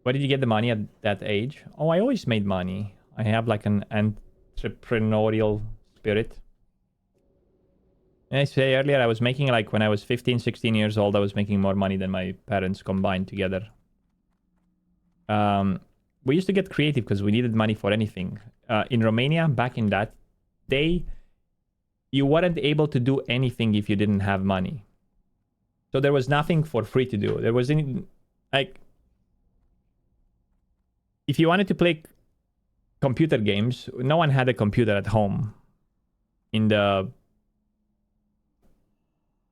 Where did you get the money at that age? Oh, I always made money. I have like an entrepreneurial spirit. And I say earlier, I was making like when I was 15, 16 years old, I was making more money than my parents combined together. We used to get creative because we needed money for anything. In Romania, back in that day, you weren't able to do anything if you didn't have money. So there was nothing for free to do. There was any, like, if you wanted to play computer games, no one had a computer at home in the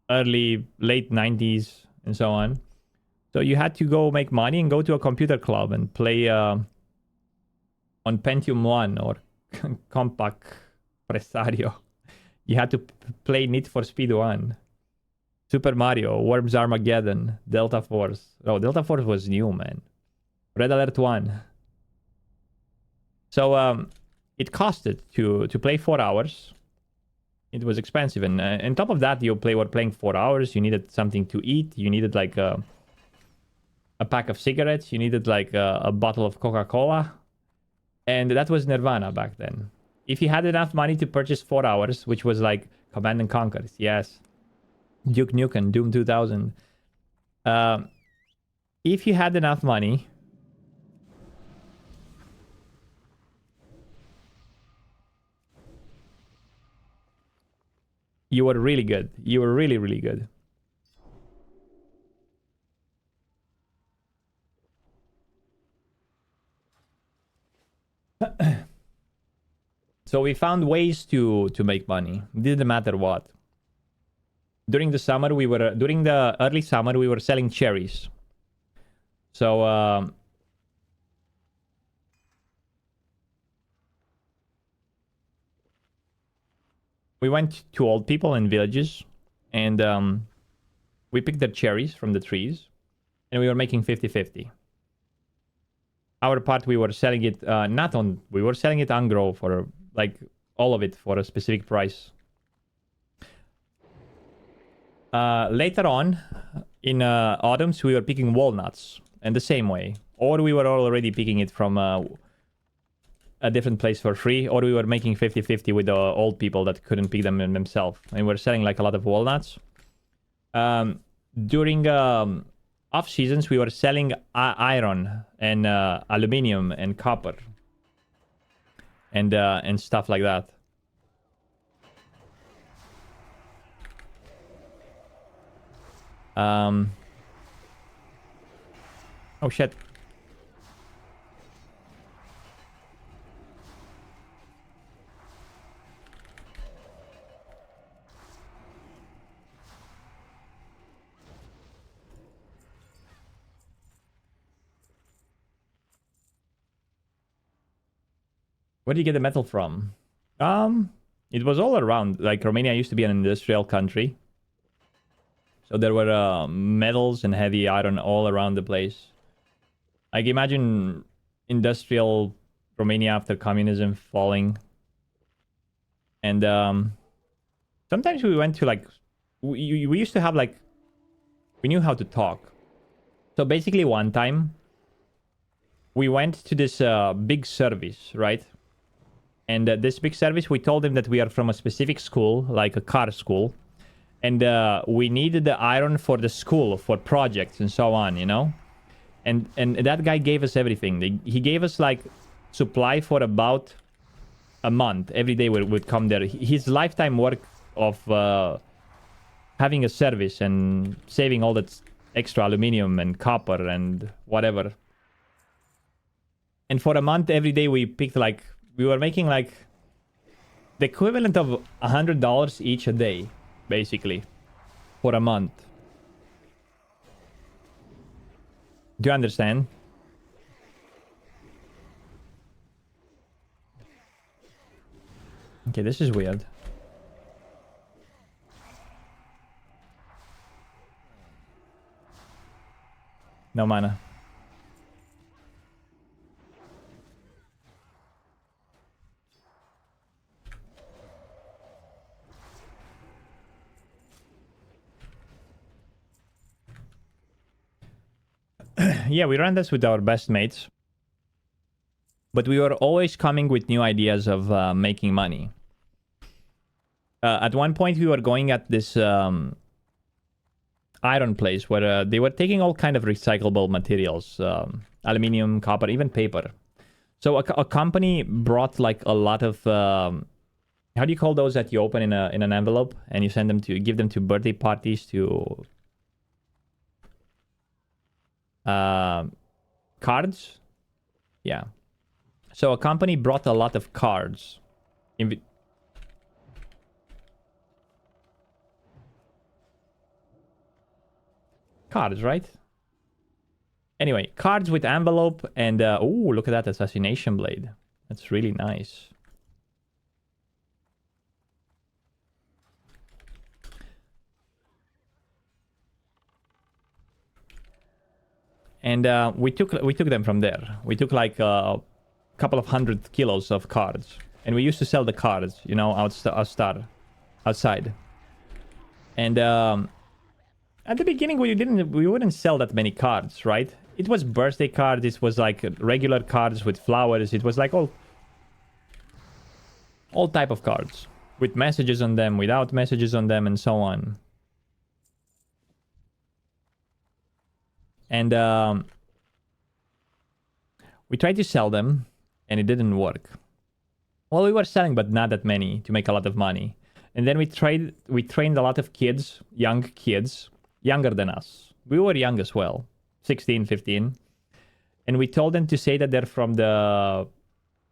late 90s and so on. So you had to go make money and go to a computer club and play on Pentium 1 or Compaq Presario. You had to play Need for Speed 1, Super Mario, Worms Armageddon, Delta Force. Oh, Delta Force was new, man. Red Alert 1. So it costed to play 4 hours. It was expensive, and on top of that, you were playing 4 hours. You needed something to eat. You needed like a pack of cigarettes. You needed like a bottle of Coca-Cola, and that was Nirvana back then. If you had enough money to purchase 4 hours, which was like Command and Conquer, yes, Duke Nukem, Doom 2000. If you had enough money, you were really good. You were really, really good. So we found ways to make money. It didn't matter what. During the summer, during the early summer, we were selling cherries. So we went to old people in villages, and we picked their cherries from the trees, and we were making 50-50. Our part, we were selling it we were selling it on grow for like all of it for a specific price. Later on, in autumns, we were picking walnuts, and the same way. Or we were already picking it from a different place for free, or we were making 50-50 with the old people that couldn't pick them themselves. And we were selling like a lot of walnuts. During off seasons, we were selling iron and aluminium and copper and stuff like that. Oh shit. Where do you get the metal from? It was all around. Like, Romania used to be an industrial country. So there were metals and heavy iron all around the place. Like, imagine industrial Romania after communism falling. And sometimes we went to, like... We used to have, like... We knew how to talk. So basically one time, we went to this big service, right? And this big service, we told them that we are from a specific school, like a car school. And we needed the iron for the school, for projects and so on, you know? And that guy gave us everything. He gave us, like, supply for about a month. Every day we would come there. His lifetime work of having a service and saving all that extra aluminium and copper and whatever. And for a month, every day we picked, like... We were making, like, the equivalent of $100 each a day, basically, for a month. Do you understand? Okay, this is weird. No mana. Yeah, we ran this with our best mates. But we were always coming with new ideas of making money. At one point, we were going at this iron place where they were taking all kind of recyclable materials. Aluminium, copper, even paper. So a company brought like a lot of... how do you call those that you open in an envelope and you send them to... give them to birthday parties, to... cards? Yeah. So a company brought a lot of cards. Cards, right? Anyway, cards with envelope and... oh, look at that assassination blade. That's really nice. And we took them from there. We took like a couple of 100 kilos of cards. And we used to sell the cards, you know, outside. And at the beginning, we wouldn't sell that many cards, right? It was birthday cards. It was like regular cards with flowers. It was like all type of cards with messages on them, without messages on them, and so on. And we tried to sell them, and it didn't work. Well, we were selling, but not that many to make a lot of money. And then we trained a lot of kids, young kids, younger than us. We were young as well, 16, 15. And we told them to say that they're from the...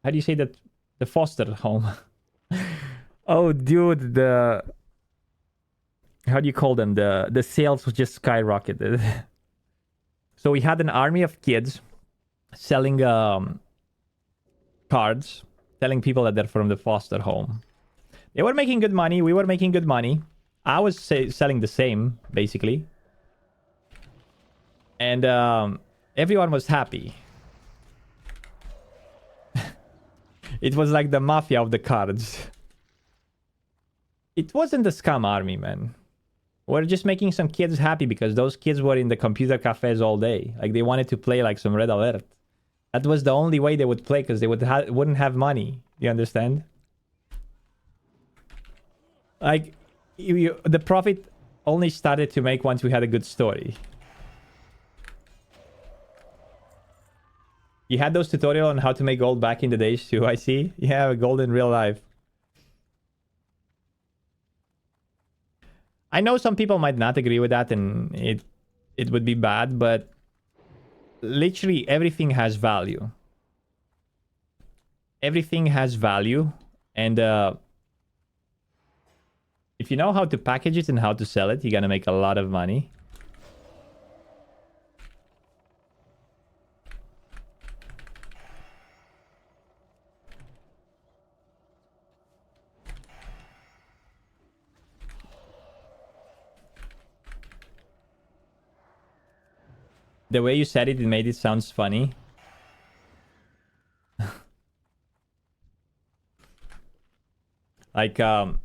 how do you say that? The foster home. Oh, dude, the... how do you call them? The sales just skyrocketed. So we had an army of kids selling cards, telling people that they're from the foster home. They were making good money. We were making good money. I was selling the same, basically. And everyone was happy. It was like the mafia of the cards. It wasn't the scam army, man. We're just making some kids happy because those kids were in the computer cafes all day. Like, they wanted to play like some Red Alert. That was the only way they would play because they wouldn't have money. You understand? Like, the profit only started to make once we had a good story. You had those tutorials on how to make gold back in the days too, I see. Yeah, gold in real life. I know some people might not agree with that and it would be bad, but literally everything has value. Everything has value, and if you know how to package it and how to sell it, you're gonna make a lot of money. The way you said it, it made it sound funny. Like, in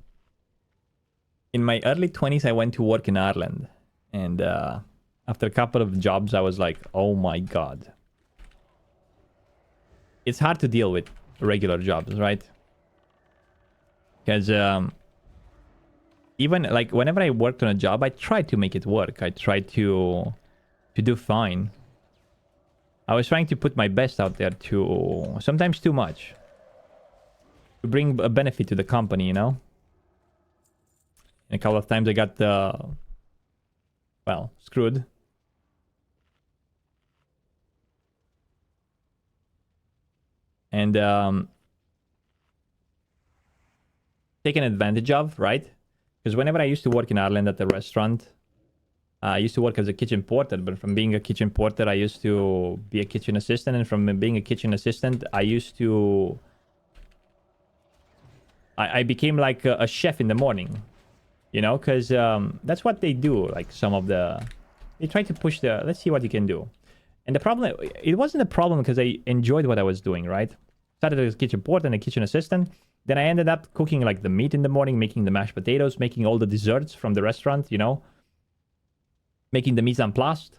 my early 20s, I went to work in Ireland. And after a couple of jobs, I was like, oh my god. It's hard to deal with regular jobs, right? Because even, like, whenever I worked on a job, I tried to make it work. I tried to do fine. I was trying to put my best out there, to sometimes too much, to bring a benefit to the company, you know. And a couple of times I got well, screwed. And taken advantage of, right? Because whenever I used to work in Ireland at the restaurant, I used to work as a kitchen porter, but from being a kitchen porter, I used to be a kitchen assistant. And from being a kitchen assistant, I used to... I became like a chef in the morning, you know, because that's what they do. Like, some of the... they try to push the... let's see what you can do. And the problem... it wasn't a problem because I enjoyed what I was doing, right? Started as a kitchen porter and a kitchen assistant. Then I ended up cooking like the meat in the morning, making the mashed potatoes, making all the desserts from the restaurant, you know. Making the mise en place.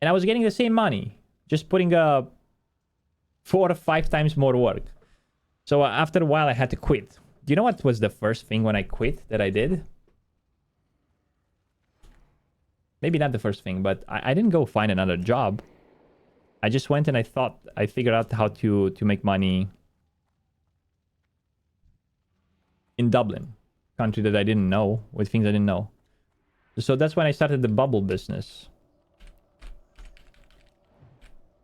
And I was getting the same money, just putting 4 or 5 times more work. So after a while, I had to quit. Do you know what was the first thing when I quit that I did? Maybe not the first thing, but I didn't go find another job. I just went and I figured out how to make money in Dublin, country that I didn't know, with things I didn't know. So that's when I started the bubble business.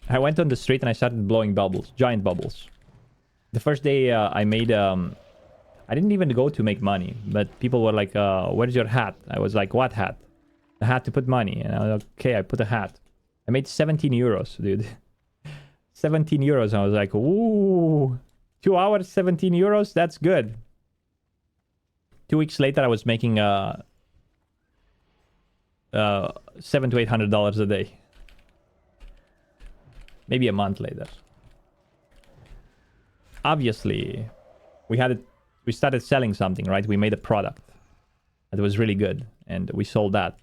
I went on the street and I started blowing bubbles, giant bubbles. The first day I made, I didn't even go to make money, but people were like, where's your hat? I was like, what hat? The hat to put money. And I was like, okay, I put a hat. I made 17 euros, dude. 17 euros. I was like, ooh, 2 hours, 17 euros. That's good. 2 weeks later, I was making $700 to $800 a day. Maybe a month later. Obviously, we started selling something, right? We made a product that was really good, and we sold that.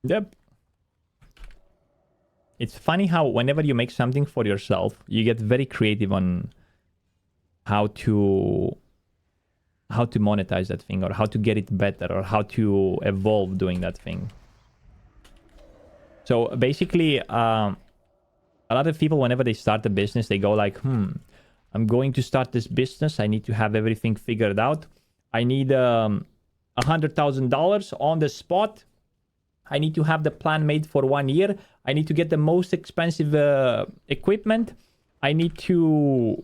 Yep. It's funny how whenever you make something for yourself, you get very creative on how to monetize that thing, or how to get it better, or how to evolve doing that thing. So basically, a lot of people, whenever they start a business, they go like, I'm going to start this business. I need to have everything figured out. I need $100,000 on the spot. I need to have the plan made for 1 year. I need to get the most expensive equipment. I need to...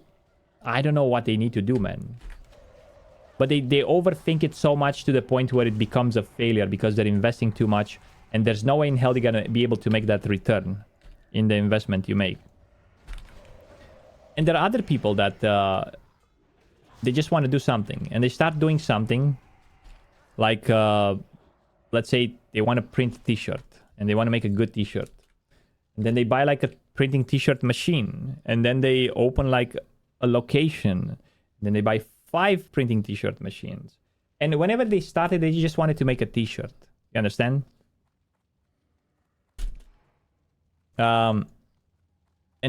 I don't know what they need to do, man. But they overthink it so much to the point where it becomes a failure because they're investing too much. And there's no way in hell they're going to be able to make that return in the investment you make. And there are other people that they just want to do something. And they start doing something like, let's say they want to print a t-shirt. And they want to make a good t-shirt. And then they buy like a printing t-shirt machine. And then they open like a location. And then they buy 5 printing t-shirt machines. And whenever they started, they just wanted to make a t-shirt. You understand? And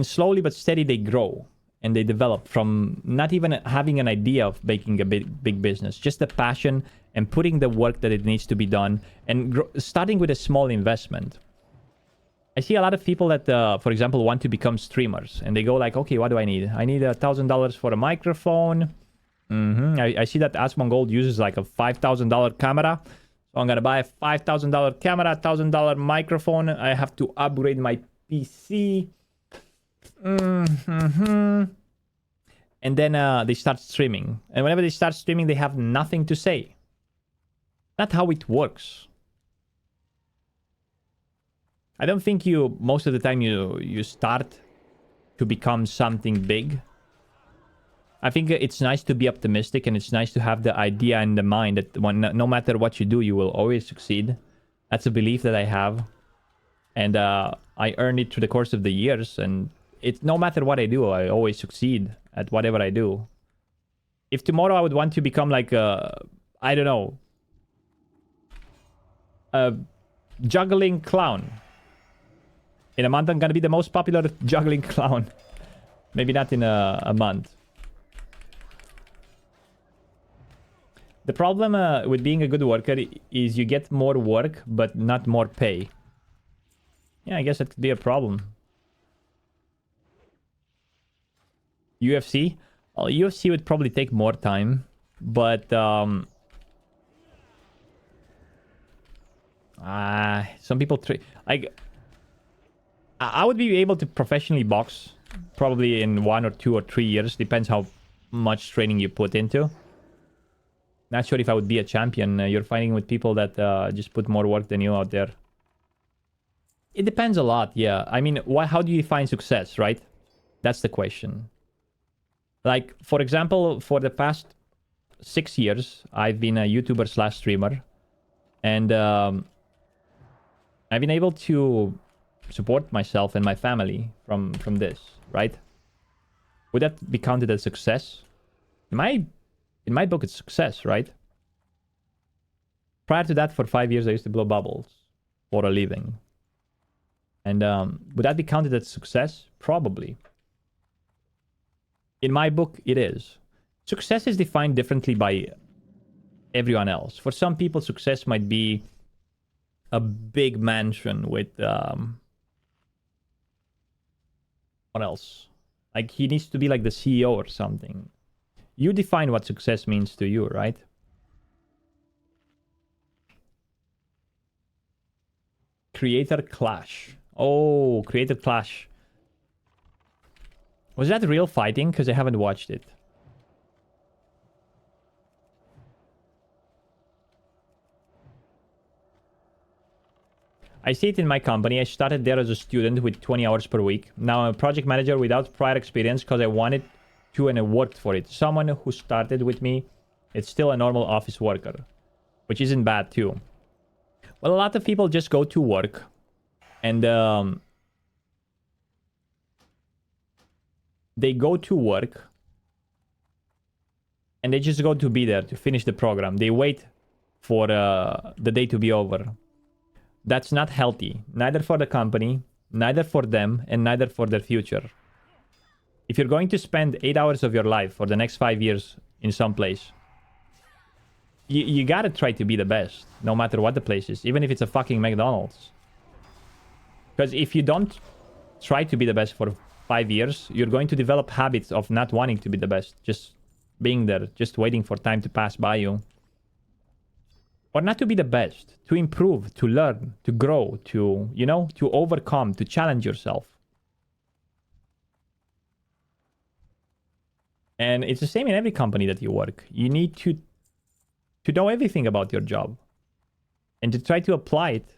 slowly but steady they grow and they develop from not even having an idea of making a big business, just the passion and putting the work that it needs to be done, and starting with a small investment. I see a lot of people that, for example, want to become streamers, and they go like, okay, what do I need? I need $1,000 for a microphone. I see that Asmongold uses like a $5,000 camera. So I'm going to buy a $5,000 camera, $1,000 microphone. I have to upgrade my PC. And then they start streaming. And whenever they start streaming, they have nothing to say. Not how it works. I don't think most of the time you start to become something big. I think it's nice to be optimistic, and it's nice to have the idea in the mind that no matter what you do, you will always succeed. That's a belief that I have. And I earned it through the course of the years. And it's no matter what I do, I always succeed at whatever I do. If tomorrow I would want to become like I don't know, a juggling clown. In a month, I'm going to be the most popular juggling clown. Maybe not in a month. The problem with being a good worker is you get more work, but not more pay. Yeah, I guess that could be a problem. UFC? Well, UFC would probably take more time, but some people like I would be able to professionally box probably in 1 or 2 or 3 years. Depends how much training you put into. Not sure if I would be a champion. You're fighting with people that just put more work than you out there. It depends a lot, yeah. I mean, how do you define success, right? That's the question. Like, for example, for the past 6 years, I've been a YouTuber / streamer. And I've been able to support myself and my family from this, right? would that be counted as success? In my book, it's success, right? Prior to that, for 5 years, I used to blow bubbles for a living. And would that be counted as success? Probably. In my book, it is. Success is defined differently by everyone else. For some people, success might be a big mansion with... what else? Like, he needs to be like the CEO or something. You define what success means to you, right? Creator Clash. Oh, Creator Clash. Was that real fighting? Because I haven't watched it. I see it in my company. I started there as a student with 20 hours per week. Now I'm a project manager without prior experience because I wanted to and I worked for it. Someone who started with me, it's still a normal office worker, which isn't bad too. Well, a lot of people just go to work and they go to work and they just go to be there to finish the program. They wait for the day to be over. That's not healthy, neither for the company, neither for them, and neither for their future. If you're going to spend 8 hours of your life for the next 5 years in some place, you gotta try to be the best, no matter what the place is, even if it's a fucking McDonald's. Because if you don't try to be the best for 5 years, you're going to develop habits of not wanting to be the best, just being there, just waiting for time to pass by you. Or not to be the best, to improve, to learn, to grow, to, you know, to overcome, to challenge yourself. And it's the same in every company that you work. You need to know everything about your job and to try to apply it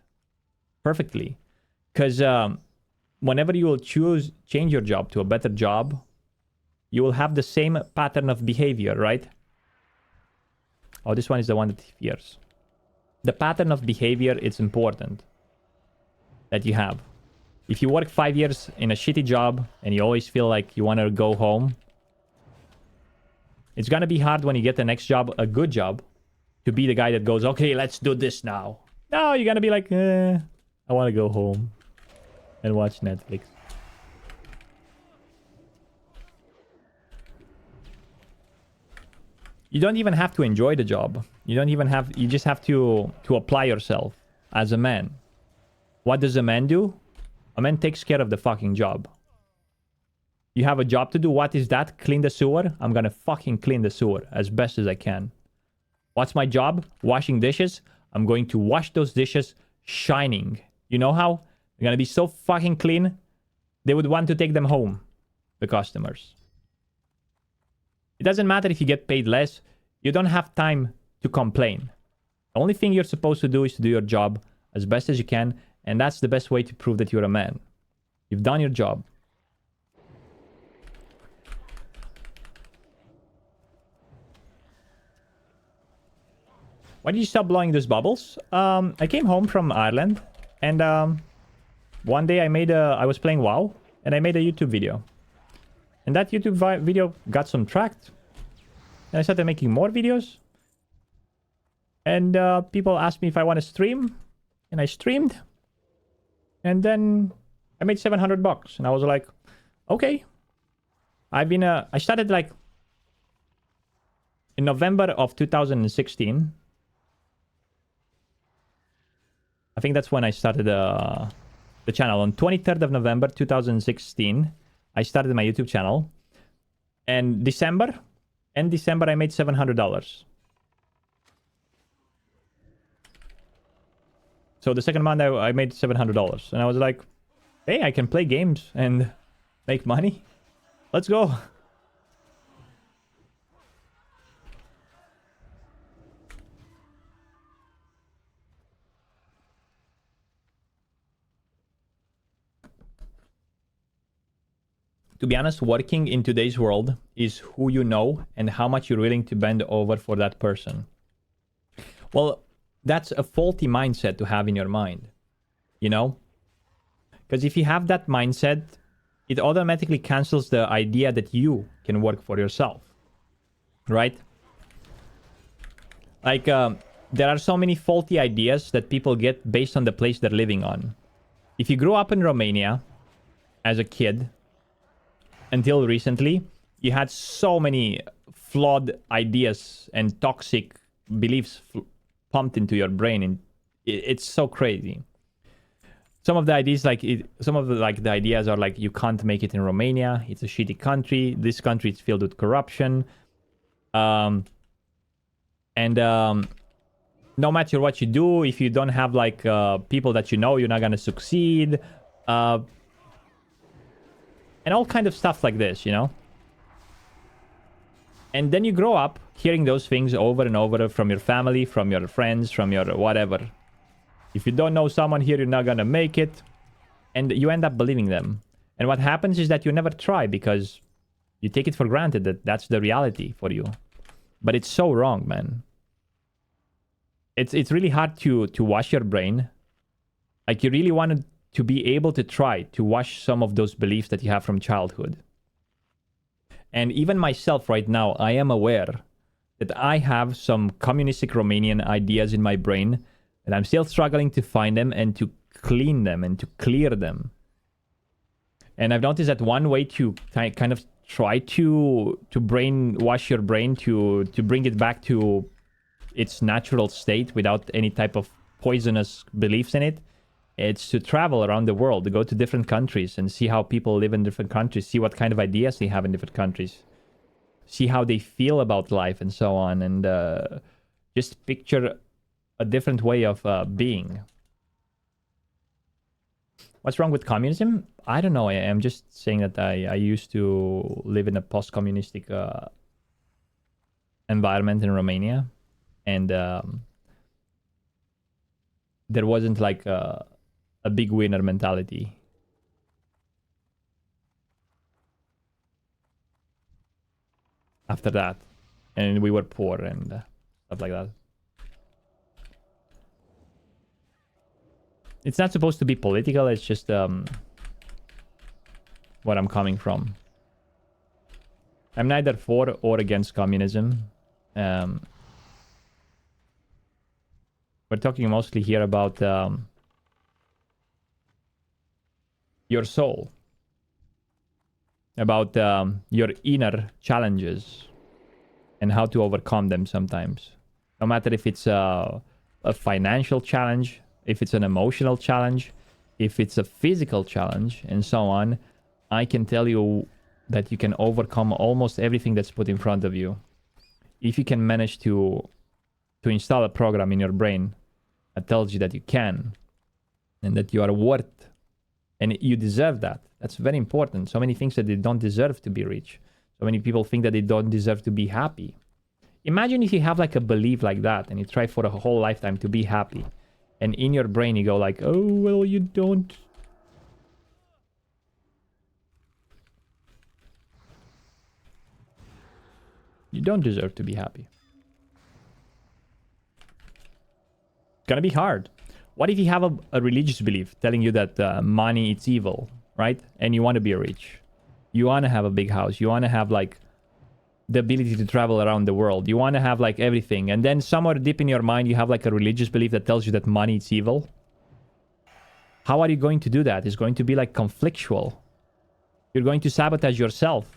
perfectly. Because whenever you will change your job to a better job, you will have the same pattern of behavior, right? Oh, this one is the one that fears. The pattern of behavior, it's important that you have. If you work 5 years in a shitty job and you always feel like you want to go home, it's going to be hard when you get the next job, a good job, to be the guy that goes, okay, let's do this now. No, you're going to be like, I want to go home and watch Netflix. You don't even have to enjoy the job. You just have to apply yourself as a man. What does a man do? A man takes care of the fucking job. You have a job to do. What is that? Clean the sewer? I'm gonna fucking clean the sewer as best as I can. What's my job? Washing dishes? I'm going to wash those dishes shining. You know how? They're gonna be so fucking clean, they would want to take them home, the customers. It doesn't matter if you get paid less. You don't have time to complain. The only thing you're supposed to do is to do your job as best as you can, and that's the best way to prove that you're a man. You've done your job. Why did you stop blowing those bubbles? I came home from Ireland, and one day I was playing WoW, and I made a YouTube video. And that YouTube video got some traction. And I started making more videos. And people asked me if I want to stream. And I streamed. And then I made $700. And I was like, okay. I started like in November of 2016. I think that's when I started the channel. On 23rd of November 2016, I started my YouTube channel. And December I made $700. So the second month I made $700. And I was like, hey, I can play games and make money. Let's go. To be honest, working in today's world is who you know and how much you're willing to bend over for that person. Well, that's a faulty mindset to have in your mind, you know? Because if you have that mindset, it automatically cancels the idea that you can work for yourself, right? Like, there are so many faulty ideas that people get based on the place they're living on. If you grew up in Romania as a kid, until recently, you had so many flawed ideas and toxic beliefs pumped into your brain, and it's so crazy. Some of the ideas, the ideas are like, you can't make it in Romania. It's a shitty country. This country is filled with corruption. No matter what you do, if you don't have like people that you know, you're not gonna succeed. And all kind of stuff like this, you know? And then you grow up hearing those things over and over from your family, from your friends, from your whatever. If you don't know someone here, you're not gonna make it. And you end up believing them. And what happens is that you never try because you take it for granted that that's the reality for you. But it's so wrong, man. It's really hard to wash your brain. Like, you really wanted to be able to try to wash some of those beliefs that you have from childhood. And even myself right now, I am aware that I have some communistic Romanian ideas in my brain, and I'm still struggling to find them and to clean them and to clear them. And I've noticed that one way to kind of try to brainwash your brain, to bring it back to its natural state without any type of poisonous beliefs in it, it's to travel around the world, to go to different countries and see how people live in different countries, see what kind of ideas they have in different countries, see how they feel about life and so on, and just picture a different way of being. What's wrong with communism? I don't know. I'm just saying that I used to live in a post-communistic environment in Romania, and there wasn't like a big winner mentality. After that, and we were poor and stuff like that. It's not supposed to be political, it's just what I'm coming from. I'm neither for or against communism. We're talking mostly here about your soul. About your inner challenges and how to overcome them sometimes. No matter if it's a financial challenge, if it's an emotional challenge, if it's a physical challenge, and so on, I can tell you that you can overcome almost everything that's put in front of you. If you can manage to install a program in your brain that tells you that you can, and that you are worth, and you deserve that. That's very important. So many things that they don't deserve to be rich. So many people think that they don't deserve to be happy. Imagine if you have like a belief like that, and you try for a whole lifetime to be happy. And in your brain you go like, oh, well, you don't. You don't deserve to be happy. It's gonna be hard. What if you have a religious belief telling you that money is evil, right? And you want to be rich. You want to have a big house. You want to have like the ability to travel around the world. You want to have like everything. And then somewhere deep in your mind, you have like a religious belief that tells you that money is evil. How are you going to do that? It's going to be like conflictual. You're going to sabotage yourself.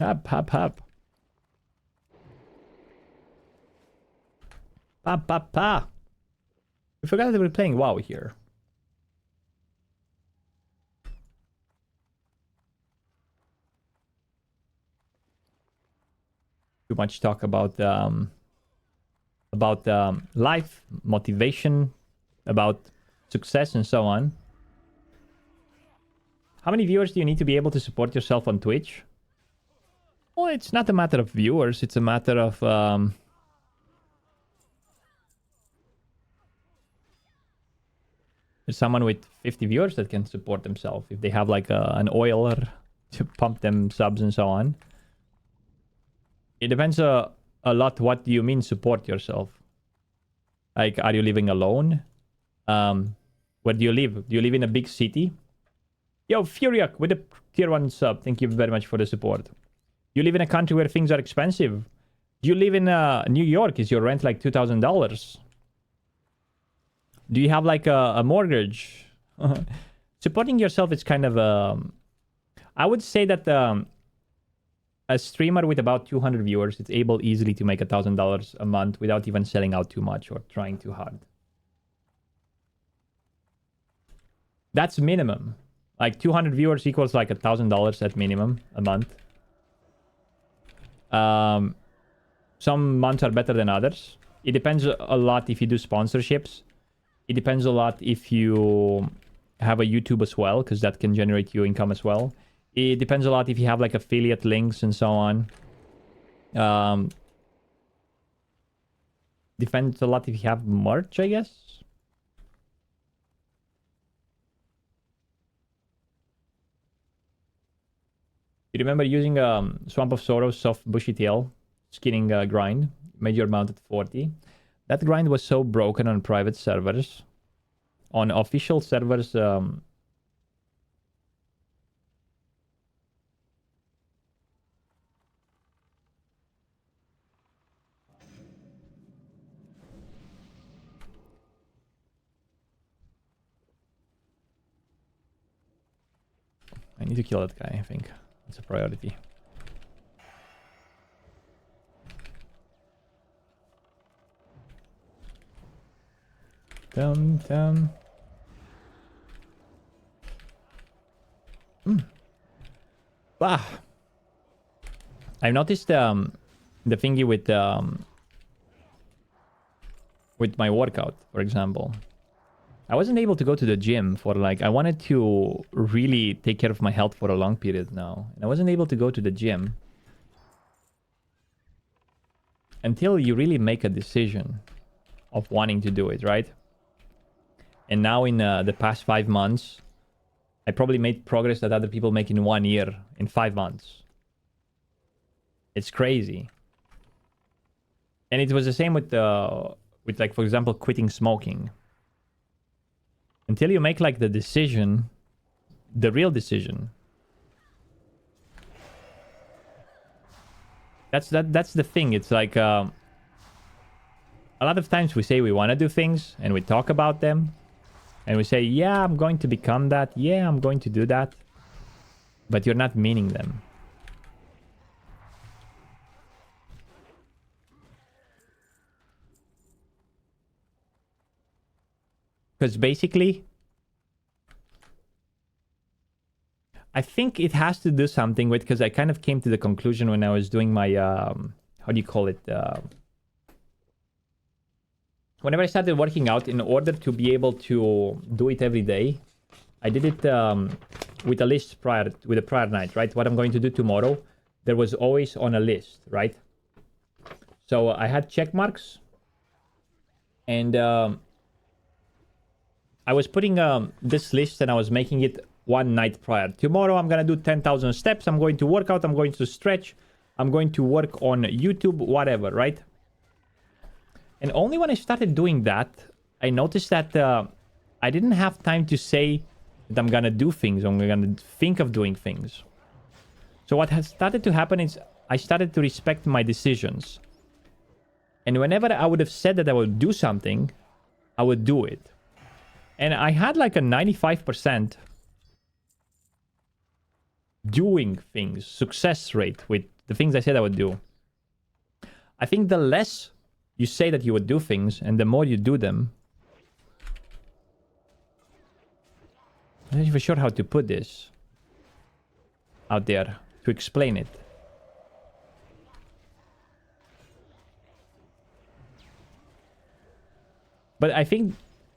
Hop, hop, hop. Pa, pa, pa. We forgot that we're playing WoW here. Too much talk about life, motivation, about success, and so on. How many viewers do you need to be able to support yourself on Twitch? Well, it's not a matter of viewers. It's a matter of There's someone with 50 viewers that can support themselves if they have like an oiler to pump them subs and so on. It depends a lot what do you mean support yourself. Like, are you living alone? Where do you live? Do you live in a big city? Yo, Furiak with a tier 1 sub. Thank you very much for the support. You live in a country where things are expensive. Do you live in New York? Is your rent like $2,000? Do you have like a mortgage? Supporting yourself is kind of I would say that a streamer with about 200 viewers is able easily to make $1,000 a month without even selling out too much or trying too hard. That's minimum. Like 200 viewers equals like $1,000 at minimum a month. Some months are better than others. It depends a lot if you do sponsorships. It depends a lot if you have a YouTube as well, because that can generate you income as well. It depends a lot if you have like affiliate links and so on. Depends a lot if you have merch, I guess. You remember using Swamp of Sorrows soft bushy tail skinning grind? Made your mount at 40. That grind was so broken on private servers. On official servers, I need to kill that guy, I think. It's a priority. Dum. Bah. I've noticed the thingy with my workout, for example. I wasn't able to go to the gym for like, I wanted to really take care of my health for a long period now. And I wasn't able to go to the gym until you really make a decision of wanting to do it, right? And now in the past 5 months, I probably made progress that other people make in 1 year, in 5 months. It's crazy. And it was the same with like, for example, quitting smoking. Until you make like the decision, the real decision. That's the thing. It's like a lot of times we say we want to do things and we talk about them. And we say, yeah, I'm going to become that. Yeah, I'm going to do that. But you're not meaning them. Because basically, I think it has to do something with, because I kind of came to the conclusion when I was doing my, how do you call it? Whenever I started working out, in order to be able to do it every day, I did it with a list with a prior night, right? What I'm going to do tomorrow, there was always on a list, right? So I had check marks, and I was putting this list and I was making it one night prior. Tomorrow I'm gonna do 10,000 steps. I'm going to work out. I'm going to stretch. I'm going to work on YouTube, whatever, right? And only when I started doing that, I noticed that I didn't have time to say that I'm gonna do things. I'm gonna think of doing things. So what has started to happen is I started to respect my decisions. And whenever I would have said that I would do something, I would do it. And I had like a 95% doing things, success rate with the things I said I would do. I think the less you say that you would do things and the more you do them. I'm not even sure how to put this out there to explain it. But I think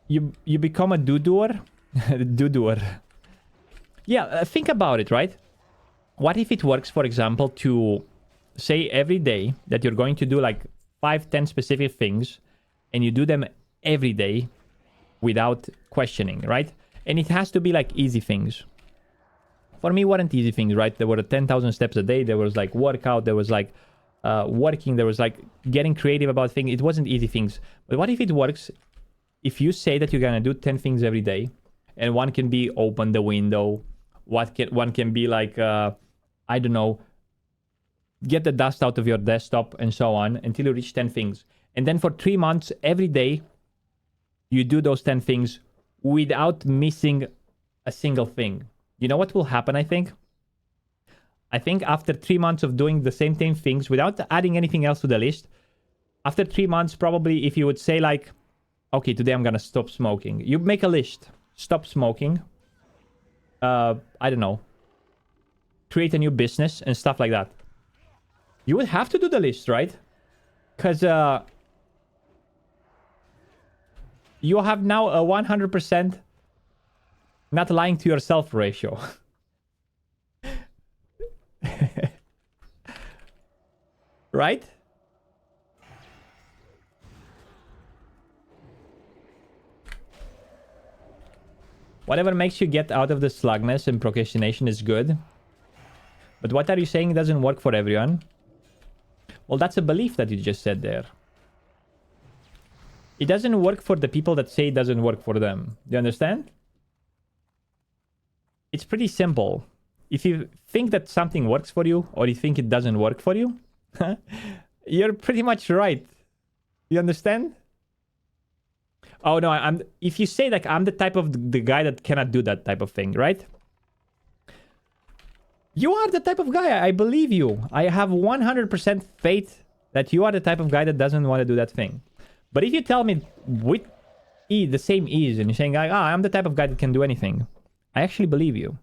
you become a do-doer. Do-doer. Yeah, think about it, right? What if it works, for example, to say every day that you're going to do like 5-10 specific things and you do them every day without questioning, right? And it has to be like easy things. For me, weren't easy things, right? There were 10,000 steps a day. There was like workout. There was like working. There was like getting creative about things. It wasn't easy things. But what if it works? If you say that you're gonna do 10 things every day, and one can be open the window, one can be like I don't know, get the dust out of your desktop and so on until you reach 10 things. And then for 3 months, every day, you do those 10 things without missing a single thing. You know what will happen, I think? I think after 3 months of doing the same 10 things without adding anything else to the list, after 3 months, probably if you would say like, okay, today I'm gonna stop smoking. You make a list. Stop smoking. I don't know. Create a new business and stuff like that. You would have to do the list, right? Because you have now a 100% not lying to yourself ratio. Right? Whatever makes you get out of the slugness and procrastination is good. But what are you saying doesn't work for everyone? Well, that's a belief that you just said there. It doesn't work for the people that say it doesn't work for them. Do you understand? It's pretty simple. If you think that something works for you, or you think it doesn't work for you, you're pretty much right. You understand? Oh no, if you say like I'm the type of the guy that cannot do that type of thing, right? You are the type of guy, I believe you. I have 100% faith that you are the type of guy that doesn't want to do that thing. But if you tell me with the same ease and you're saying, I'm the type of guy that can do anything, I actually believe you.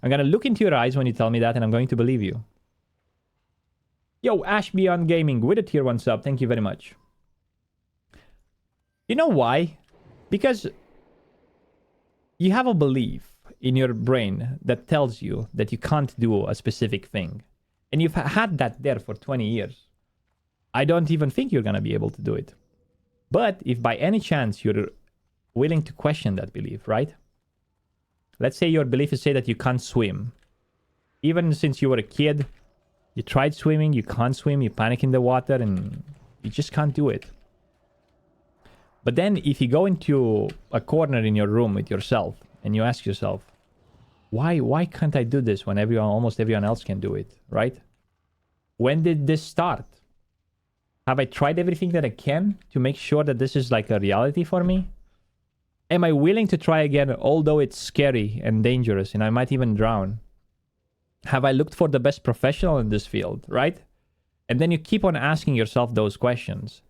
I'm going to look into your eyes when you tell me that and I'm going to believe you. Yo, Ash Beyond Gaming with a tier 1 sub. Thank you very much. You know why? Because you have a belief in your brain that tells you that you can't do a specific thing. And you've had that there for 20 years. I don't even think you're going to be able to do it. But if by any chance you're willing to question that belief, right? Let's say your belief is say that you can't swim. Even since you were a kid, you tried swimming, you can't swim, you panic in the water, and you just can't do it. But then if you go into a corner in your room with yourself and you ask yourself, why can't I do this when almost everyone else can do it, right? When did this start? Have I tried everything that I can to make sure that this is like a reality for me? Am I willing to try again, although it's scary and dangerous and I might even drown? Have I looked for the best professional in this field, right? And then you keep on asking yourself those questions.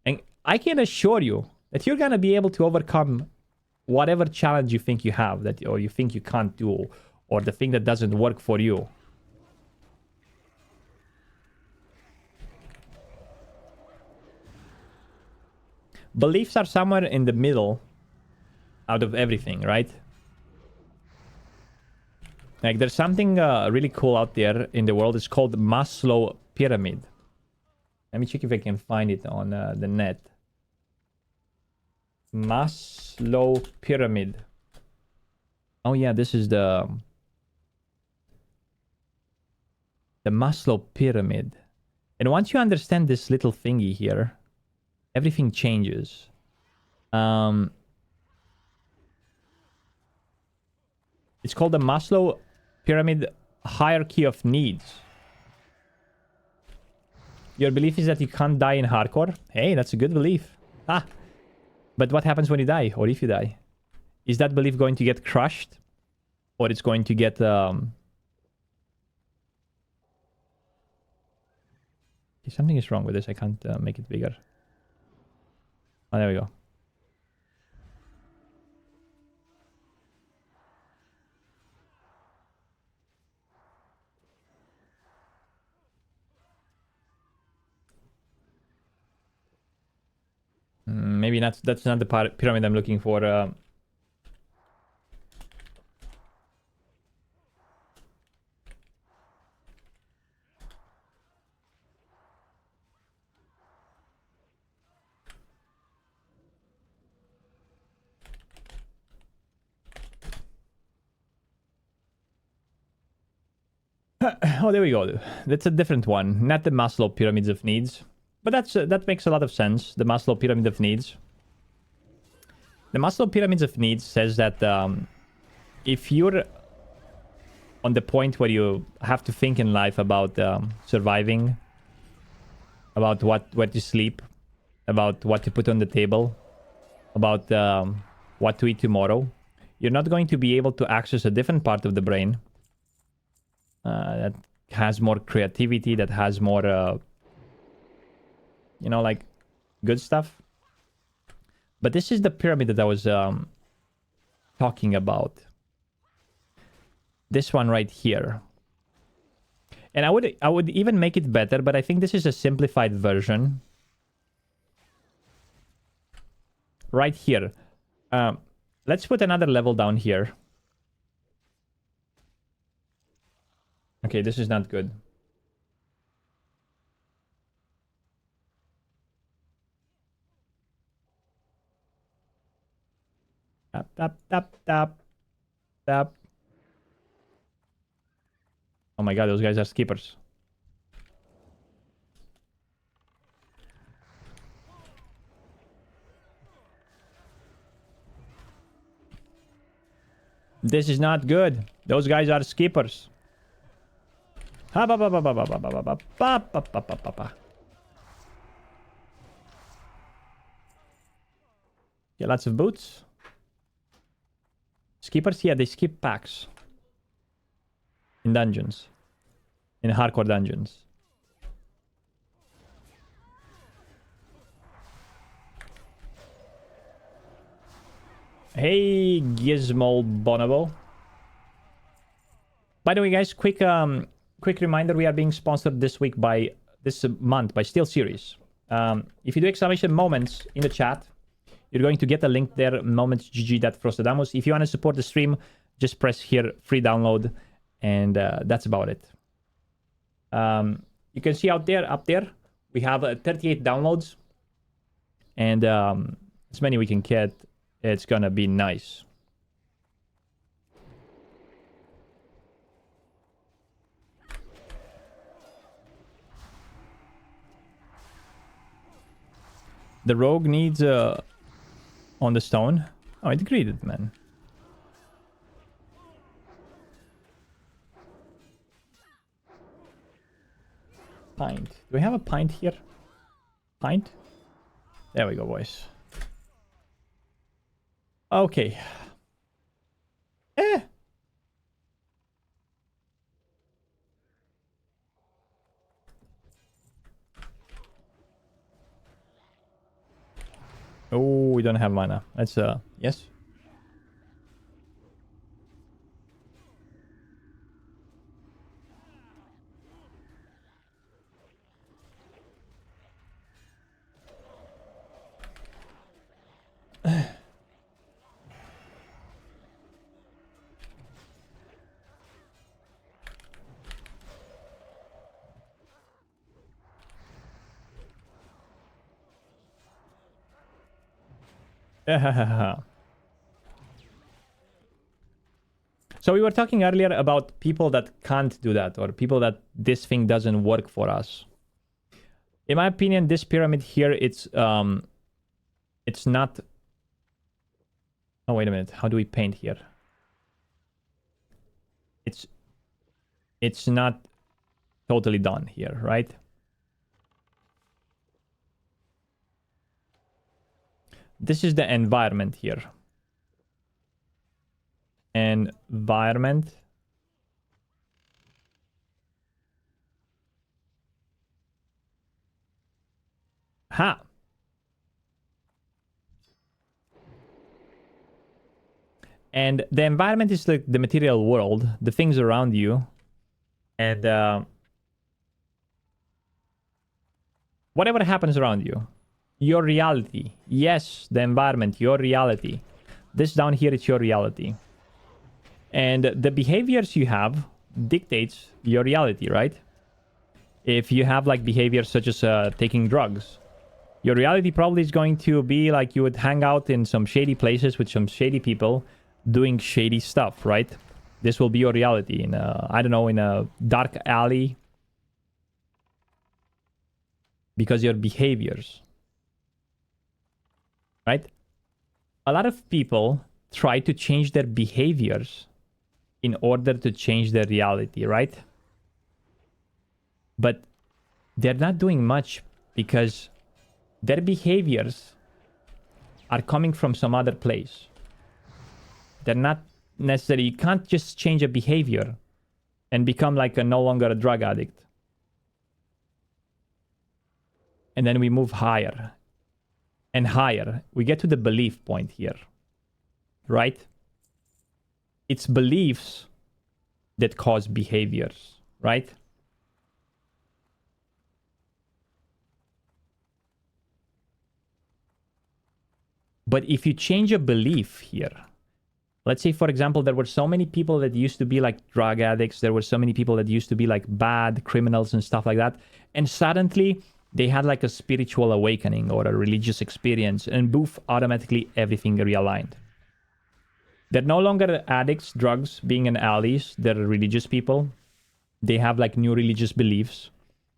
And I can assure you that you're going to be able to overcome whatever challenge you think you have, or you think you can't do, or the thing that doesn't work for you. Beliefs are somewhere in the middle out of everything, right? Like there's something really cool out there in the world. It's called Maslow Pyramid. Let me check if I can find it on the net. Maslow Pyramid. Oh yeah, this is the Maslow Pyramid. And once you understand this little thingy here, everything changes. It's called the Maslow Pyramid Hierarchy of Needs. Your belief is that you can't die in hardcore? Hey, that's a good belief. But what happens when you die, or if you die? Is that belief going to get crushed? Or it's going to get... Something is wrong with this. I can't make it bigger. Oh, there we go. Maybe not. That's not the pyramid I'm looking for. Oh, there we go. That's a different one. Not the Maslow pyramids of needs. But that makes a lot of sense. The Maslow pyramid of needs. The Maslow pyramids of needs says that if you're on the point where you have to think in life about surviving, about where to sleep, about what to put on the table, about what to eat tomorrow, you're not going to be able to access a different part of the brain that has more creativity, that has more, you know, like good stuff. But this is the pyramid that I was talking about. This one right here. And I would even make it better, but I think this is a simplified version. Right here. Let's put another level down here. Okay, this is not good. Tap, tap, tap, tap, tap. Oh my god, those guys are skippers. This is not good. Those guys are skippers. Ha ba ba ba ba ba ba ba ba ba ba ba ba ba. Yeah, lots of boots. Skippers, yeah, they skip packs. In dungeons. In hardcore dungeons. Hey, Gizmo Bonobo. By the way, guys, quick reminder, we are being sponsored this month by Steel Series. If you do exclamation moments in the chat, you're going to get a link there, momentsgg.frostadamus. If you want to support the stream, just press here, free download, and that's about it. You can see up there, we have 38 downloads, and as many we can get. It's gonna be nice. The rogue needs on the stone. Oh, it greeted, man. Pint. Do we have a pint here? Pint? There we go, boys. Okay. Oh, we don't have mana. That's yes. So we were talking earlier about people that can't do that, or people that this thing doesn't work for us. In my opinion, this pyramid here, it's not... Oh, wait a minute. How do we paint here? It's not totally done here, right? This is the environment here. Environment. Ha! And the environment is like the material world, the things around you. And whatever happens around you. Your reality. Yes, the environment, your reality. This down here is your reality. And the behaviors you have dictates your reality, right? If you have like behaviors such as taking drugs, your reality probably is going to be like you would hang out in some shady places with some shady people doing shady stuff, right? This will be your reality in a, I don't know, in a dark alley. Because your behaviors, right? A lot of people try to change their behaviors in order to change their reality, right? But they're not doing much because their behaviors are coming from some other place. They're not necessarily, you can't just change a behavior and become like a no longer a drug addict. And then we move higher and higher. We get to the belief point here, right? It's beliefs that cause behaviors, right? But if you change a belief here, let's say, for example, there were so many people that used to be like drug addicts. There were so many people that used to be like bad criminals and stuff like that. And suddenly they had like a spiritual awakening or a religious experience, and boof, automatically everything realigned. They're no longer addicts, drugs, being in alleys. They're religious people. They have like new religious beliefs.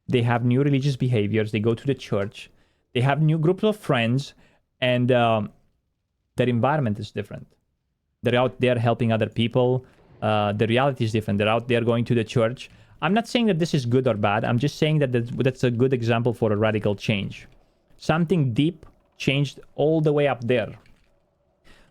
They have new religious behaviors. They go to the church. They have new groups of friends, and their environment is different. They're out there helping other people. The reality is different. They're out there going to the church. I'm not saying that this is good or bad. I'm just saying that that's a good example for a radical change. Something deep changed all the way up there.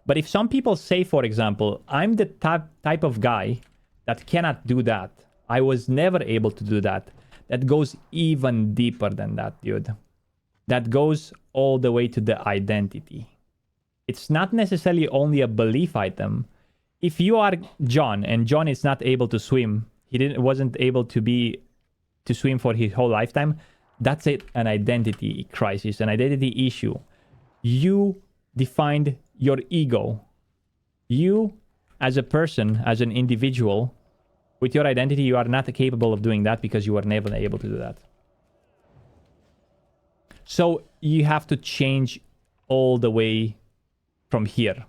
But if some people say, for example, I'm the type of guy that cannot do that. I was never able to do that. That goes even deeper than that, dude. That goes all the way to the identity. It's not necessarily only a belief item. If you are John and John is not able to swim, wasn't able to swim for his whole lifetime, that's an identity crisis, an identity issue. You defined your ego. You, as a person, as an individual, with your identity, you are not capable of doing that because you were never able to do that. So you have to change all the way from here.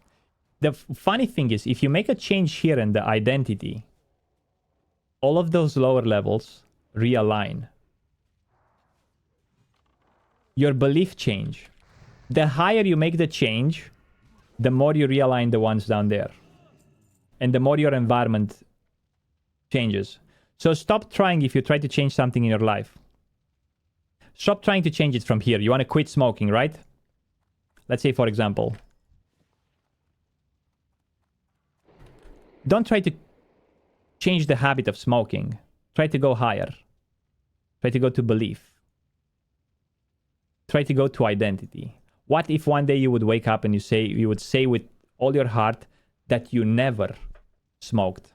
The funny thing is, if you make a change here in the identity, all of those lower levels realign. Your belief change. The higher you make the change, the more you realign the ones down there. And the more your environment changes. So stop trying if you try to change something in your life. Stop trying to change it from here. You want to quit smoking, right? Let's say, for example. Don't try to change the habit of smoking. Try to go higher. Try to go to belief. Try to go to identity. What if one day you would wake up and you would say with all your heart that you never smoked?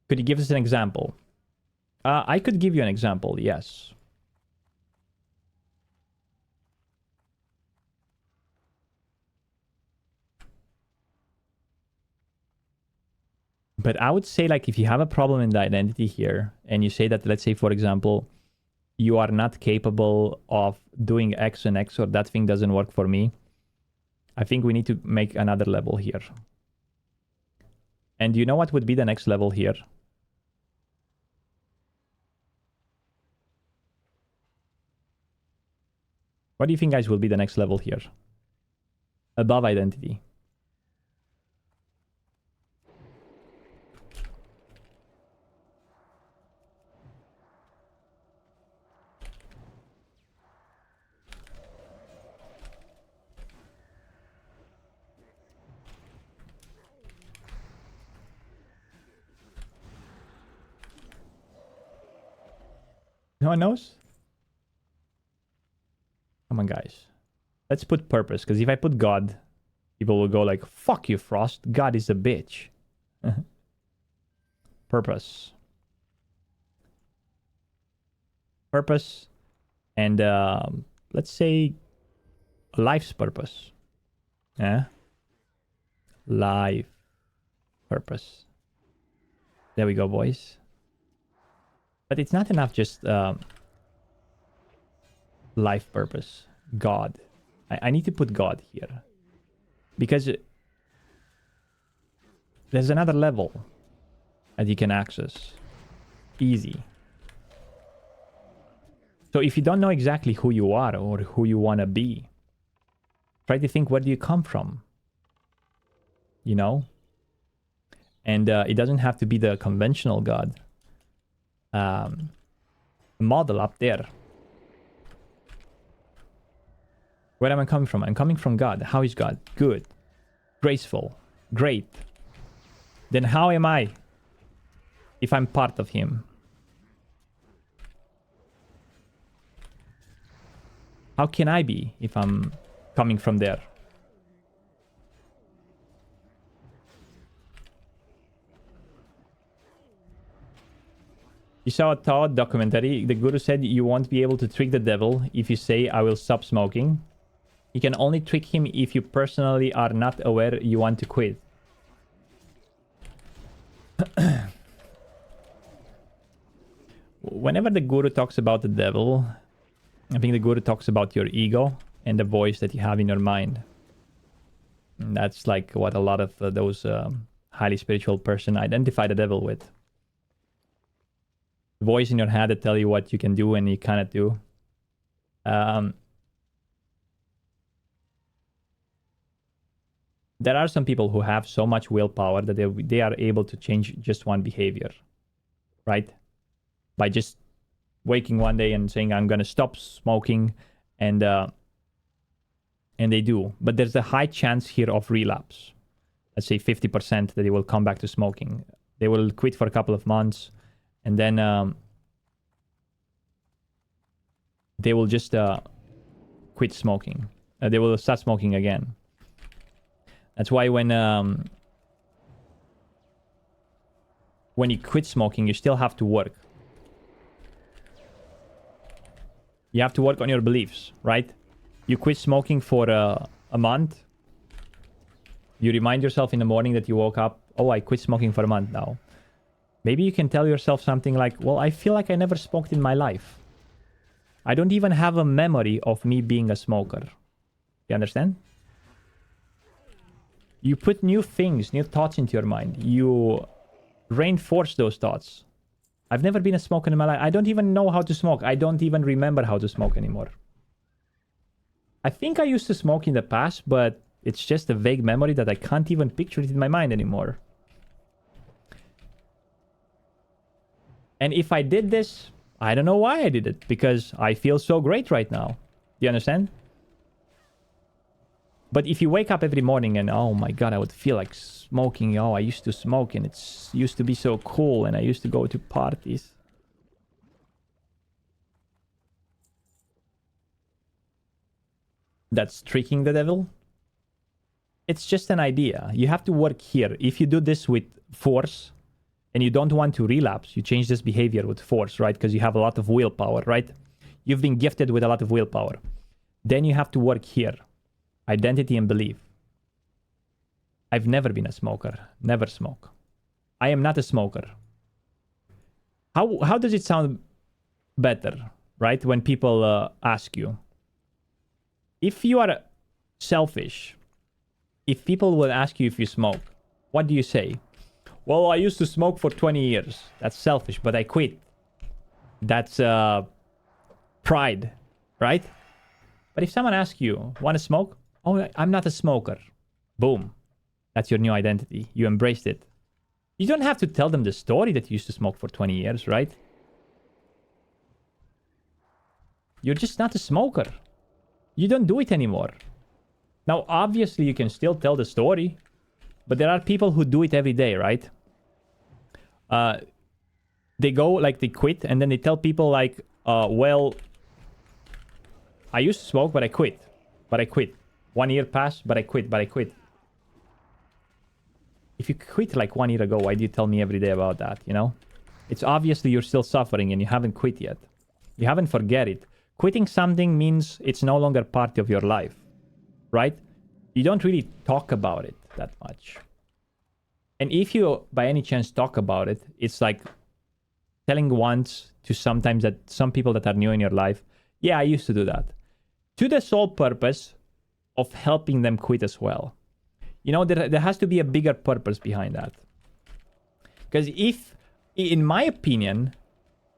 Could you give us an example? I could give you an example, yes. But I would say, like, if you have a problem in the identity here, and you say that, let's say, for example, you are not capable of doing X and X, or that thing doesn't work for me, I think we need to make another level here. And you know what would be the next level here? What do you think, guys, will be the next level here? Above identity. No one knows? Come on, guys. Let's put purpose, because if I put God, people will go like, fuck you, Frost. God is a bitch. Purpose. Purpose. And let's say life's purpose. Yeah? Life purpose. There we go, boys. But it's not enough just life purpose. God. I need to put God here. Because there's another level that you can access. Easy. So if you don't know exactly who you are or who you want to be, try to think, where do you come from? You know? And it doesn't have to be the conventional god. Model up there. Where am I coming from? I'm coming from God. How is God? Good. Graceful. Great. Then how am I if I'm part of him? How can I be if I'm coming from there? You saw a Todd documentary. The guru said you won't be able to trick the devil if you say, I will stop smoking. You can only trick him if you personally are not aware you want to quit. Whenever the guru talks about the devil, I think the guru talks about your ego and the voice that you have in your mind. And that's like what a lot of those highly spiritual person identify the devil with. The voice in your head that tell you what you can do and you cannot do. There are some people who have so much willpower that they are able to change just one behavior, right? By just waking one day and saying, I'm going to stop smoking, and they do. But there's a high chance here of relapse. Let's say 50% that they will come back to smoking. They will quit for a couple of months, and then they will just quit smoking. They will start smoking again. That's why when you quit smoking, you still have to work. You have to work on your beliefs, right? You quit smoking for a month. You remind yourself in the morning that you woke up, oh, I quit smoking for a month now. Maybe you can tell yourself something like, well, I feel like I never smoked in my life. I don't even have a memory of me being a smoker. You understand? You put new things, new thoughts into your mind. You reinforce those thoughts. I've never been a smoker in my life. I don't even know how to smoke. I don't even remember how to smoke anymore. I think I used to smoke in the past, but it's just a vague memory that I can't even picture it in my mind anymore. And if I did this, I don't know why I did it, because I feel so great right now. Do you understand? But if you wake up every morning and, oh my god, I would feel like smoking. Oh, I used to smoke and it used to be so cool and I used to go to parties. That's tricking the devil. It's just an idea. You have to work here. If you do this with force and you don't want to relapse, you change this behavior with force, right? Because you have a lot of willpower, right? You've been gifted with a lot of willpower. Then you have to work here. Identity and belief. I've never been a smoker. Never smoke. I am not a smoker. How does it sound better, right? When people ask you. If you are selfish, if people will ask you if you smoke, what do you say? Well, I used to smoke for 20 years. That's selfish, but I quit. That's pride, right? But if someone asks you, want to smoke? Oh, I'm not a smoker. Boom. That's your new identity. You embraced it. You don't have to tell them the story that you used to smoke for 20 years, right? You're just not a smoker. You don't do it anymore. Now, obviously, you can still tell the story, but there are people who do it every day, right? They go, like, they quit, and then they tell people, like, well, I used to smoke, but I quit. But I quit. 1 year passed, but I quit, but I quit. If you quit like 1 year ago, why do you tell me every day about that, you know? It's obviously you're still suffering and you haven't quit yet. You haven't forget it. Quitting something means it's no longer part of your life, right? You don't really talk about it that much. And if you, by any chance, talk about it, it's like telling once to sometimes that some people that are new in your life, yeah, I used to do that. To the sole purpose of helping them quit as well. You know, there has to be a bigger purpose behind that. Because if, in my opinion,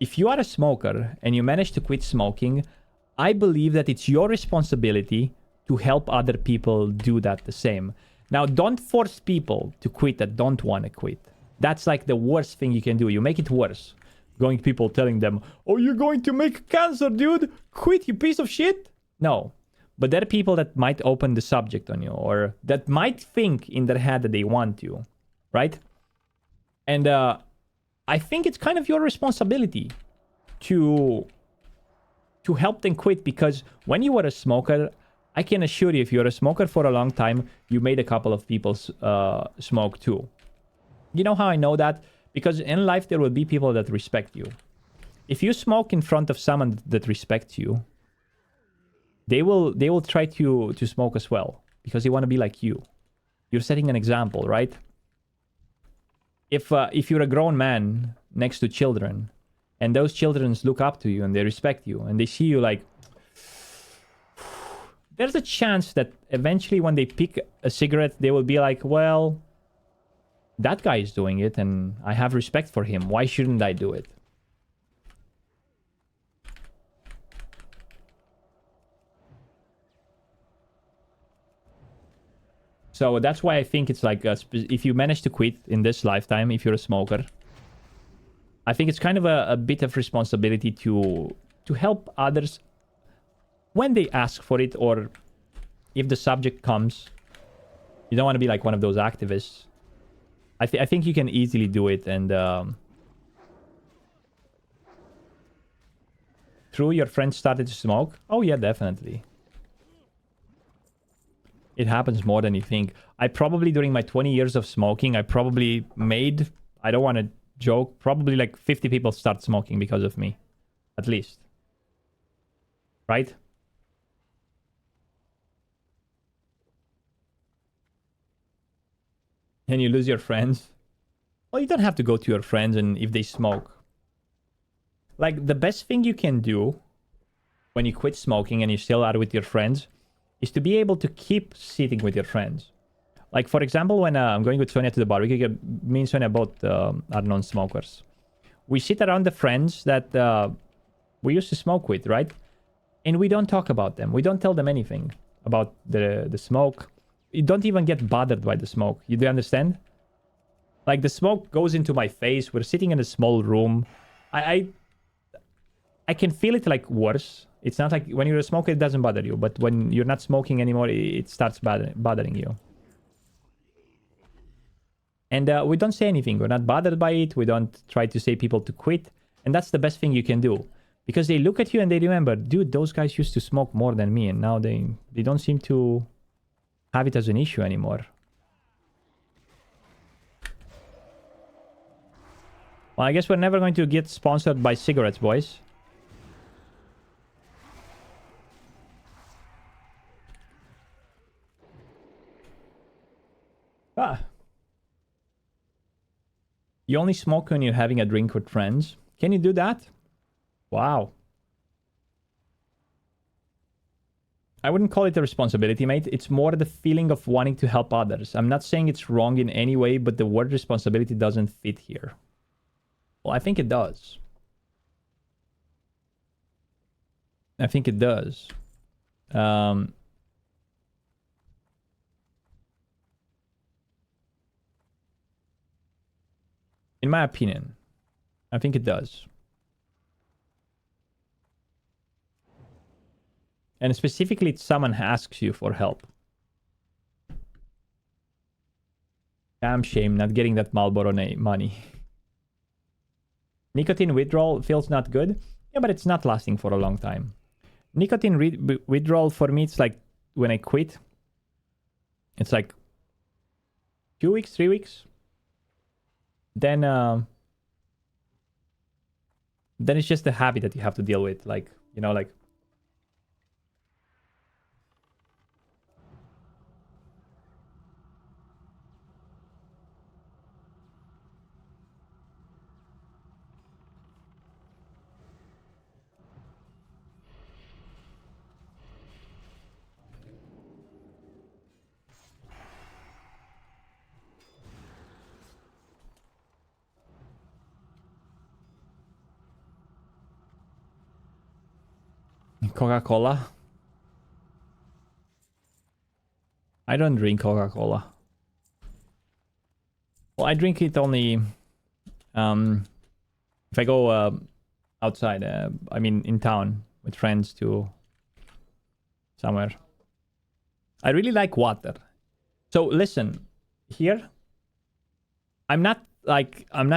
if you are a smoker and you manage to quit smoking, I believe that it's your responsibility to help other people do that the same. Now, don't force people to quit that don't want to quit. That's like the worst thing you can do. You make it worse. Going to people telling them, oh, you're going to make cancer, dude. Quit, you piece of shit. No. But there are people that might open the subject on you, or that might think in their head that they want to, right? And I think it's kind of your responsibility to help them quit, because when you were a smoker, I can assure you, if you're a smoker for a long time, you made a couple of people smoke too. You know how I know that? Because in life there will be people that respect you. If you smoke in front of someone that respects you, they will try to smoke as well, because they want to be like you. You're setting an example, right? If you're a grown man next to children, and those children look up to you and they respect you and they see you like, there's a chance that eventually when they pick a cigarette, they will be like, well, that guy is doing it and I have respect for him. Why shouldn't I do it? So that's why I think it's like, if you manage to quit in this lifetime, if you're a smoker, I think it's kind of a bit of responsibility to help others when they ask for it, or if the subject comes. You don't want to be like one of those activists. I think you can easily do it, and true, your friends started to smoke? Oh yeah, definitely. It happens more than you think. I probably, during my 20 years of smoking, I probably made, I don't want to joke, probably like 50 people start smoking because of me. At least. Right? And you lose your friends. Well, you don't have to go to your friends and if they smoke. Like, the best thing you can do when you quit smoking and you still are with your friends is to be able to keep sitting with your friends. Like, for example, when I'm going with Sonia to the barbecue, me and Sonia both are non-smokers. We sit around the friends that we used to smoke with, right? And we don't talk about them. We don't tell them anything about the smoke. You don't even get bothered by the smoke. You do understand? Like, the smoke goes into my face. We're sitting in a small room. I can feel it like worse. It's not like when you're a smoker, it doesn't bother you. But when you're not smoking anymore, it starts bothering you. And we don't say anything. We're not bothered by it. We don't try to say people to quit. And that's the best thing you can do. Because they look at you and they remember, dude, those guys used to smoke more than me. And now they don't seem to have it as an issue anymore. Well, I guess we're never going to get sponsored by cigarettes, boys. Ah. You only smoke when you're having a drink with friends. Can you do that? Wow. I wouldn't call it a responsibility, mate. It's more the feeling of wanting to help others. I'm not saying it's wrong in any way, but the word responsibility doesn't fit here. Well, I think it does. I think it does. In my opinion, I think it does. And specifically, if someone asks you for help. Damn shame not getting that Marlboro money. Nicotine withdrawal feels not good. Yeah, but it's not lasting for a long time. Nicotine withdrawal for me, it's like when I quit. It's like 2 weeks, 3 weeks. Then it's just a habit that you have to deal with. Like, you know, like. Coca-Cola. I don't drink Coca-Cola. Well, I drink it only if I go outside. I mean, in town with friends to somewhere. I really like water. So listen, here, I'm not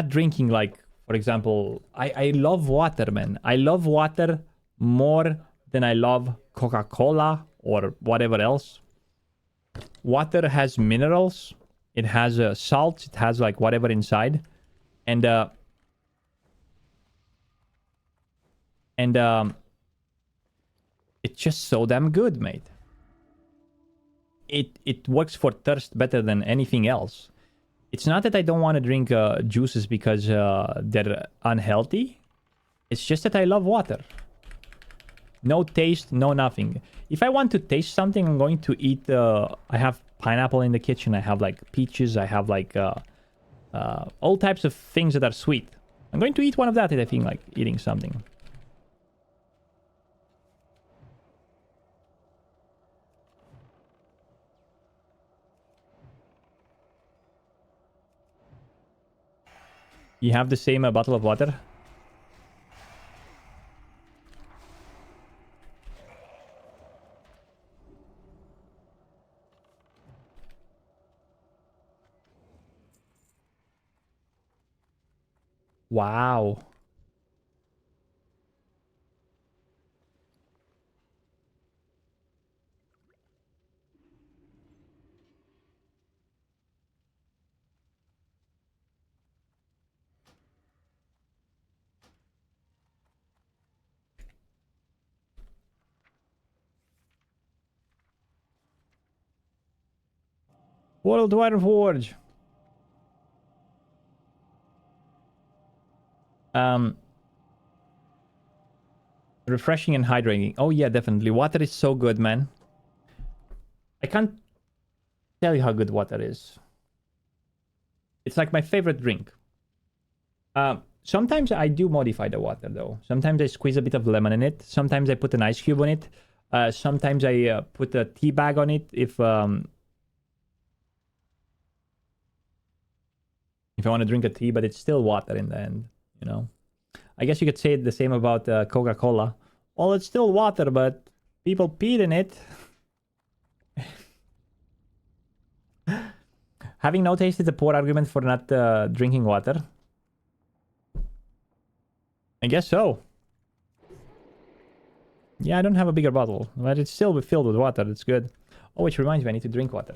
drinking like, for example, I love water, man. I love water more than I love Coca-Cola or whatever else. Water has minerals. It has salt. It has like whatever inside. And it's just so damn good, mate. It works for thirst better than anything else. It's not that I don't want to drink juices because they're unhealthy. It's just that I love water. No taste, no nothing. If I want to taste something, I'm going to eat... I have pineapple in the kitchen. I have like peaches. I have like all types of things that are sweet. I'm going to eat one of that if I think like eating something. You have the same bottle of water? Wow. Worldwide Forge. Refreshing and hydrating. Oh yeah, definitely. Water is so good, man. I can't tell you how good water is. It's like my favorite drink. Sometimes I do modify the water though. Sometimes I squeeze a bit of lemon in it. Sometimes I put an ice cube on it. Sometimes I put a tea bag on it if I want to drink a tea, but it's still water in the end, you know. I guess you could say the same about Coca-Cola. Well, it's still water, but people peed in it. Having no taste is a poor argument for not drinking water. I guess so. Yeah, I don't have a bigger bottle, but it's still filled with water. It's good. Oh, which reminds me, I need to drink water.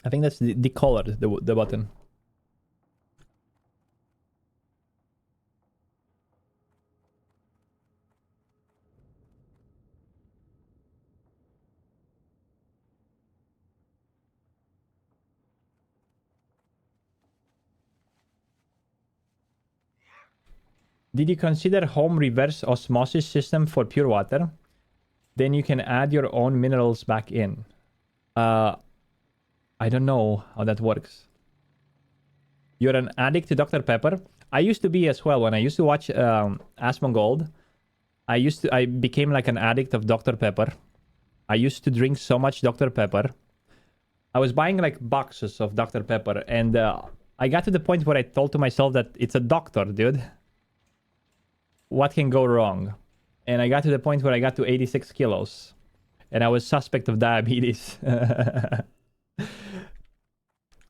I think that's the color, the button. Did you consider home reverse osmosis system for pure water? Then you can add your own minerals back in. I don't know how that works. You're an addict to Dr. Pepper? I used to be as well. When I used to watch Asmongold, I became like an addict of Dr. Pepper. I used to drink so much Dr. Pepper. I was buying like boxes of Dr. Pepper, and I got to the point where I told to myself that it's a doctor, dude. What can go wrong? And I got to the point where I got to 86 kilos. And I was suspect of diabetes.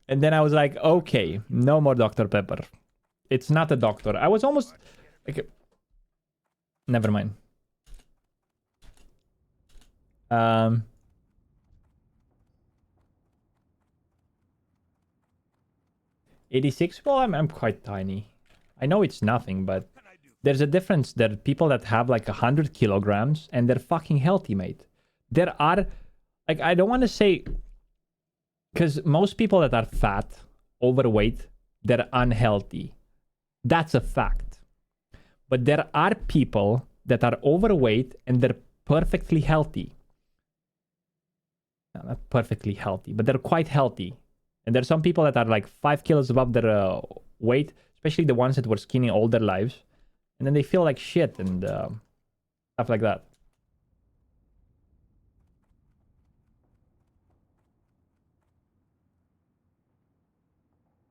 And then I was like, okay, no more Dr. Pepper. It's not a doctor. I was almost... like, never mind. 86? Well, I'm quite tiny. I know it's nothing, but... there's a difference. There are people that have like 100 kilograms and they're fucking healthy, mate. There are, like, I don't want to say, because most people that are fat, overweight, they're unhealthy. That's a fact. But there are people that are overweight and they're perfectly healthy. No, not perfectly healthy, but they're quite healthy. And there's some people that are like 5 kilos above their weight, especially the ones that were skinny all their lives, and then they feel like shit and stuff like that.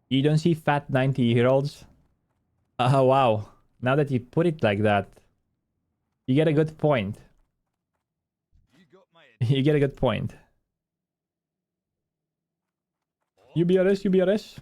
You don't see fat 90-year-olds? Oh, wow. Now that you put it like that, you get a good point. You get a good point. UBRS, UBRS.